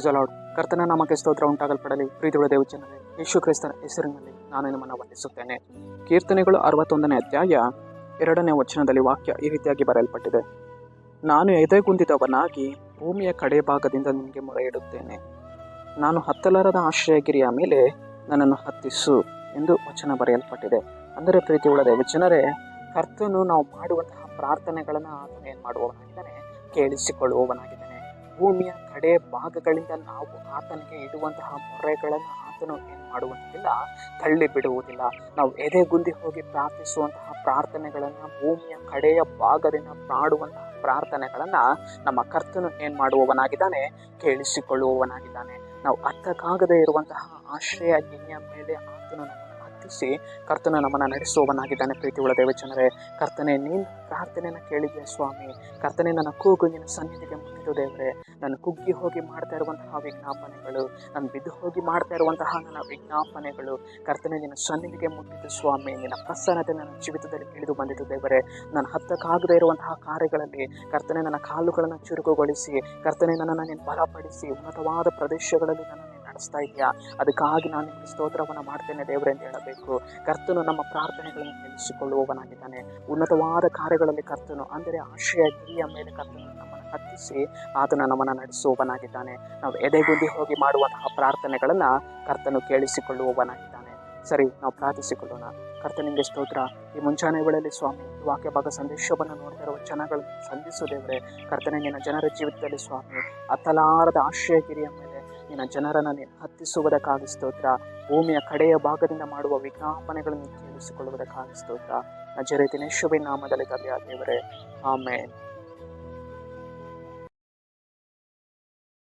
Praise the lord. ಕರ್ತನ ನಾಮಕ್ಕೆ ಸ್ತೋತ್ರ ಉಂಟಾಗಲ್ಪಡಲಿ. ಪ್ರೀತಿಯುಳ್ಳ ದೇವಜನರೇ, ಯೇಸು ಕ್ರಿಸ್ತನ ಹೆಸರಿನಲ್ಲಿ ನಾನು ನಿಮ್ಮನ್ನು ವಂದಿಸುತ್ತೇನೆ. ಕೀರ್ತನೆಗಳು 61ನೇ ಅಧ್ಯಾಯ 2ನೇ ವಚನದಲ್ಲಿ ವಾಕ್ಯ ಈ ರೀತಿಯಾಗಿ ಬರೆಯಲ್ಪಟ್ಟಿದೆ. ನಾನು ಎದೆಗುಂದಿದವನಾಗಿ ಭೂಮಿಯ ಕಡೆ ಭಾಗದಿಂದ ನಿನಗೆ ಮೊರೆ ಇಡುತ್ತೇನೆ. ನಾನು ಹತ್ತಲಾರದ ಆಶ್ರಯಗಿರಿಯ ಮೇಲೆ ನನ್ನನ್ನು ಹತ್ತಿಸು ಎಂದು ವಚನ ಬರೆಯಲ್ಪಟ್ಟಿದೆ. ಅಂದರೆ ಪ್ರೀತಿಯುಳ್ಳ ದೇವಜನರೇ, ಕರ್ತನು ನಾವು ಮಾಡುವಂತಹ ಪ್ರಾರ್ಥನೆಗಳನ್ನು ಆತನು ಏನು ಮಾಡುವವನಾಗಿದ್ದಾನೆ, ಕೇಳಿಸಿಕೊಳ್ಳುವವನಾಗಿದ್ದಾನೆ. ಭೂಮಿಯ ಕಡೆ ಭಾಗಗಳಿಂದ ನಾವು ಆತನಿಗೆ ಇಡುವಂತಹ ಮೊರೆಗಳನ್ನು ಆತನು ಏನು ಮಾಡುವಂತಿಲ್ಲ, ತಳ್ಳಿ ಬಿಡುವುದಿಲ್ಲ. ನಾವು ಎದೆಗುಂದಿ ಹೋಗಿ ಪ್ರಾರ್ಥಿಸುವಂತಹ ಪ್ರಾರ್ಥನೆಗಳನ್ನು, ಭೂಮಿಯ ಕಡೆಯ ಭಾಗದಿಂದ ಮಾಡುವಂತಹ ಪ್ರಾರ್ಥನೆಗಳನ್ನು ನಮ್ಮ ಕರ್ತನು ಏನು ಮಾಡುವವನಾಗಿದ್ದಾನೆ, ಕೇಳಿಸಿಕೊಳ್ಳುವವನಾಗಿದ್ದಾನೆ. ನಾವು ಅರ್ಥಕ್ಕಾಗದೇ ಇರುವಂತಹ ಆಶ್ರಯ ಗಿರಿಯ ಮೇಲೆ ಆತನು ನಮ್ಮನ್ನು ಹತ್ತಿಸಿ ಕರ್ತನು ನಮ್ಮನ್ನು ನಡೆಸುವವನಾಗಿದ್ದಾನೆ. ಪ್ರೀತಿಯುಳ್ಳ ದೇವಜನರೇ, ಕರ್ತನೆ ನೀನು ಪ್ರಾರ್ಥನೆಯನ್ನು ಕೇಳಿದ್ಯಾ ಸ್ವಾಮಿ. ಕರ್ತನೆ ನನ್ನ ಕೂಗು ನಿನ್ನ ಸನ್ನಿಧಿಗೆ ಮುಟ್ಟಿತು ದೇವರೇ. ನಾನು ಕುಗ್ಗಿ ಹೋಗಿ ಮಾಡ್ತಾ ಇರುವಂತಹ ವಿಜ್ಞಾಪನೆಗಳು, ನಾನು ಬಿದ್ದು ಹೋಗಿ ಮಾಡ್ತಾ ಇರುವಂತಹ ನನ್ನ ವಿಜ್ಞಾಪನೆಗಳು ಕರ್ತನೆ ನಿನ್ನ ಸನ್ನಿಧಿಗೆ ಮುಟ್ಟಿತು ಸ್ವಾಮಿ. ನಿನ್ನ ಪ್ರಸನ್ನತೆ ನನ್ನ ಜೀವಿತದಲ್ಲಿ ಇಳಿದು ಬಂದಿತು ದೇವರೇ. ನಾನು ಹತ್ತಕ್ಕಾಗದೇ ಇರುವಂತಹ ಕಾರ್ಯಗಳಲ್ಲಿ ಕರ್ತನೆ ನನ್ನ ಕಾಲುಗಳನ್ನು ಚುರುಕುಗೊಳಿಸಿ, ಕರ್ತನೆ ನನ್ನನ್ನು ನೀನು ಬಲಪಡಿಸಿ ಉನ್ನತವಾದ ಪ್ರದೇಶಗಳಲ್ಲಿ ನನ್ನನ್ನು ನಡೆಸ್ತಾ ಇದೆಯಾ. ಅದಕ್ಕಾಗಿ ನಾನು ನಿಮಗೆ ಸ್ತೋತ್ರವನ್ನು ಮಾಡ್ತೇನೆ ದೇವರೇ ಅಂತ ಹೇಳಬೇಕು. ಕರ್ತನು ನಮ್ಮ ಪ್ರಾರ್ಥನೆಗಳನ್ನು ಕೇಳಿಸಿಕೊಳ್ಳುವವನಾಗಿದ್ದಾನೆ. ಉನ್ನತವಾದ ಕಾರ್ಯಗಳಲ್ಲಿ ಕರ್ತನು, ಅಂದರೆ ಆಶ್ರಯ ಗಿರಿಯ ಮೇಲೆ ಕರ್ತನು ನಮ್ಮನ್ನು ಹತ್ತಿಸಿ ಆತನು ನಮ್ಮನ್ನು ನಡೆಸುವವನಾಗಿದ್ದಾನೆ. ನಾವು ಎದೆಗುಂದಿ ಹೋಗಿ ಮಾಡುವಂತಹ ಪ್ರಾರ್ಥನೆಗಳನ್ನು ಕರ್ತನು ಕೇಳಿಸಿಕೊಳ್ಳುವವನಾಗಿದ್ದಾನೆ. ಸರಿ, ನಾವು ಪ್ರಾರ್ಥಿಸಿಕೊಳ್ಳೋಣ. ಕರ್ತನಿಗೆ ಸ್ತೋತ್ರ. ಈ ಮುಂಚಾನೆ ವೇಳೆಯಲ್ಲಿ ಸ್ವಾಮಿ, ವಾಕ್ಯ ಭಾಗ ಸಂದೇಶವನ್ನು ನೋಡ್ತಾ ಇರುವ ಜನಗಳನ್ನು ಸಂಧಿಸು ದೇವರೇ. ಕರ್ತನೆ ನಿನ್ನ ಜನರ ಜೀವಿತದಲ್ಲಿ ಸ್ವಾಮಿ, ಅತ್ತಲಾರದ ಆಶ್ರಯಗಿರಿಯ ಮೇಲೆ ನಿನ್ನ ಜನರನ್ನು ನೀನು ಹತ್ತಿಸುವುದಕ್ಕಾಗಿ ಸ್ತೋತ್ರ. ಭೂಮಿಯ ಕಡೆಯ ಭಾಗದಿಂದ ಮಾಡುವ ವಿಜ್ಞಾಪನೆಗಳನ್ನು ಕೇಳಿಸಿಕೊಳ್ಳುವುದಕ್ಕಾಗಿ ಸ್ತೋತ್ರ. ನಜರೇತಿನ ಯೇಸುವಿನ ನಾಮದಲ್ಲಿ ತಂದೆಯಾದ ದೇವರೇ, ಆಮೆನ್.